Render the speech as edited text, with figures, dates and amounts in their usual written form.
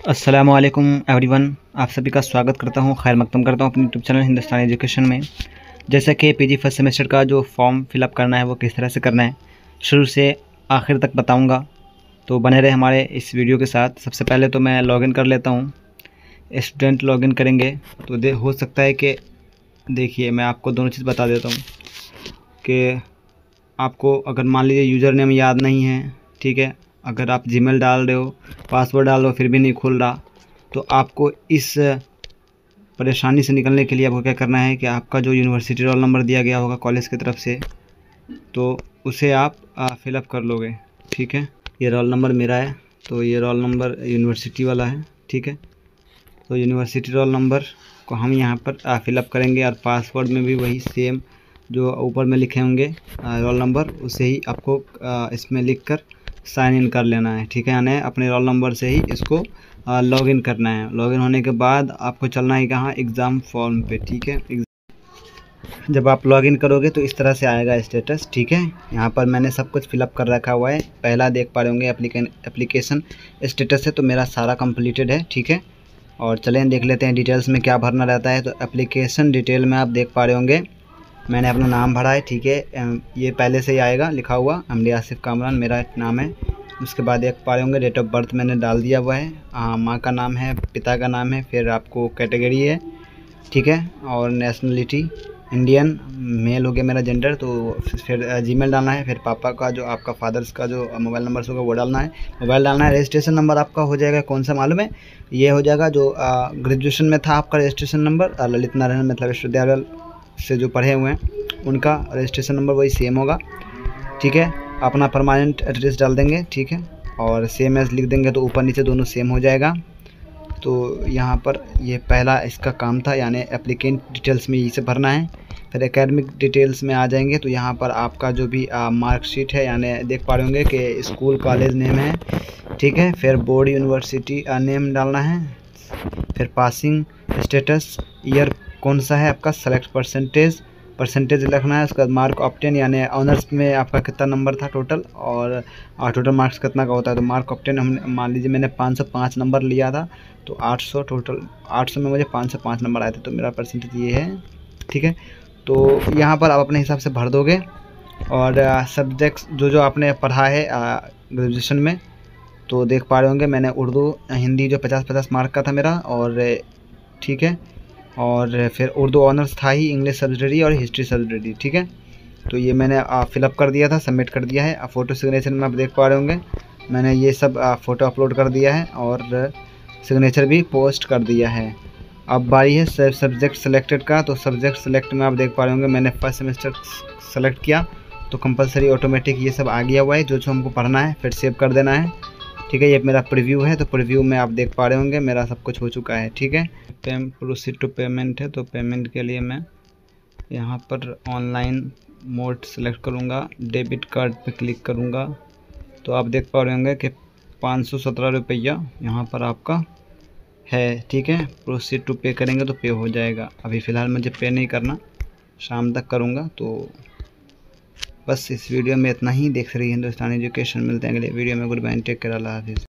अस्सलामुअलैकुम एवरीवन, आप सभी का स्वागत करता हूं, खैर मकदम करता हूं अपने यूट्यूब चैनल हिंदुस्तानी एजुकेशन में। जैसा कि पीजी फर्स्ट सेमेस्टर का जो फॉर्म फिलअप करना है वो किस तरह से करना है शुरू से आखिर तक बताऊंगा, तो बने रहे हमारे इस वीडियो के साथ। सबसे पहले तो मैं लॉगिन कर लेता हूं। स्टूडेंट लॉगिन करेंगे तो हो सकता है कि देखिए मैं आपको दोनों चीज़ बता देता हूँ कि आपको अगर मान लीजिए यूज़र नेम याद नहीं है, ठीक है, अगर आप जीमेल डाल रहे हो, पासवर्ड डाल रहे हो, फिर भी नहीं खुल रहा, तो आपको इस परेशानी से निकलने के लिए आपको क्या करना है कि आपका जो यूनिवर्सिटी रोल नंबर दिया गया होगा कॉलेज की तरफ से, तो उसे आप फिलअप कर लोगे। ठीक है, ये रोल नंबर मेरा है, तो ये रोल नंबर यूनिवर्सिटी वाला है। ठीक है, तो यूनिवर्सिटी रोल नंबर को हम यहाँ पर फिलअप करेंगे और पासवर्ड में भी वही सेम जो ऊपर में लिखे होंगे रोल नंबर, उसे ही आपको इसमें लिखकर साइन इन कर लेना है। ठीक है, यानी अपने रोल नंबर से ही इसको लॉगिन करना है। लॉगिन होने के बाद आपको चलना है कहाँ, एग्ज़ाम फॉर्म पे। ठीक है, जब आप लॉगिन करोगे तो इस तरह से आएगा स्टेटस। ठीक है, यहाँ पर मैंने सब कुछ फिलअप कर रखा हुआ है। पहला देख पा रहे होंगे एप्लीकेशन स्टेटस है, तो मेरा सारा कंप्लीटेड है। ठीक है, और चलें देख लेते हैं डिटेल्स में क्या भरना रहता है। तो एप्लीकेशन डिटेल में आप देख पा रहे होंगे मैंने अपना नाम भरा है। ठीक है, ये पहले से ही आएगा लिखा हुआ, एमडी आसिफ कामरान मेरा नाम है। उसके बाद देख पा रहे होंगे डेट ऑफ बर्थ मैंने डाल दिया हुआ है, माँ का नाम है, पिता का नाम है, फिर आपको कैटेगरी है। ठीक है, और नेशनलिटी इंडियन मेल हो गया मेरा जेंडर। तो फिर जीमेल डालना है, फिर पापा का जो आपका फादर्स का जो मोबाइल नंबर होगा वो डालना है, मोबाइल डालना है। रजिस्ट्रेशन नंबर आपका हो जाएगा कौन सा मालूम है, ये हो जाएगा जो ग्रेजुएशन में था आपका रजिस्ट्रेशन नंबर, ललित नारायण मतलब विश्वविद्यालय से जो पढ़े हुए हैं उनका रजिस्ट्रेशन नंबर वही सेम होगा। ठीक है, अपना परमानेंट एड्रेस डाल देंगे। ठीक है, और सेम एज लिख देंगे तो ऊपर नीचे दोनों सेम हो जाएगा। तो यहाँ पर ये पहला इसका काम था, यानी एप्लीकेंट डिटेल्स में इसे भरना है। फिर एकेडमिक डिटेल्स में आ जाएंगे तो यहाँ पर आपका जो भी मार्कशीट है, यानी देख पा रहे होंगे कि स्कूल कॉलेज नेम है। ठीक है, फिर बोर्ड यूनिवर्सिटी नेम डालना है, फिर पासिंग स्टेटस ईयर कौन सा है आपका, सेलेक्ट परसेंटेज लिखना है। उसके बाद मार्क ऑब्टेन, यानी ऑनर्स में आपका कितना नंबर था टोटल, और टोटल मार्क्स कितना का होता है। तो मार्क ऑब्टेन हम मान लीजिए मैंने 505 नंबर लिया था, तो 800 टोटल, 800 में मुझे 505 नंबर आए थे, तो मेरा परसेंटेज ये है। ठीक है, तो यहाँ पर आप अपने हिसाब से भर दोगे। और सब्जेक्ट्स जो आपने पढ़ा है ग्रेजुएशन में, तो देख पा रहे होंगे मैंने उर्दू हिंदी जो 50-50 मार्क का था मेरा, और ठीक है, और फिर उर्दू ऑनर्स था ही, इंग्लिश सब्सिडरी और हिस्ट्री सब्सिडरी। ठीक है, तो ये मैंने फिलअप कर दिया था, सबमिट कर दिया है। फ़ोटो सिग्नेचर में आप देख पा रहे होंगे मैंने ये सब फ़ोटो अपलोड कर दिया है और सिग्नेचर भी पोस्ट कर दिया है। अब बारी है सब्जेक्ट सेलेक्टेड का। तो सब्जेक्ट सेलेक्ट में आप देख पा रहे होंगे मैंने फर्स्ट सेमेस्टर सेलेक्ट किया, तो कंपलसरी ऑटोमेटिक ये सब आ गया हुआ है जो हमको पढ़ना है, फिर सेव कर देना है। ठीक है, ये मेरा प्रीव्यू है, तो प्रीव्यू में आप देख पा रहे होंगे मेरा सब कुछ हो चुका है। ठीक है, प्रोसीड टू पेमेंट है, तो पेमेंट के लिए मैं यहाँ पर ऑनलाइन मोड सेलेक्ट करूँगा, डेबिट कार्ड पे क्लिक करूँगा, तो आप देख पा रहे होंगे कि 517 रुपया यहाँ पर आपका है। ठीक है, प्रोसीड टू पे करेंगे तो पे हो जाएगा। अभी फ़िलहाल मुझे पे नहीं करना, शाम तक करूँगा। तो बस इस वीडियो में इतना ही। देख रही हिंदुस्तानी एजुकेशन, मिलते हैं अगले वीडियो में। गुड बाय, टेक केयर, अल्लाह हाफिज़।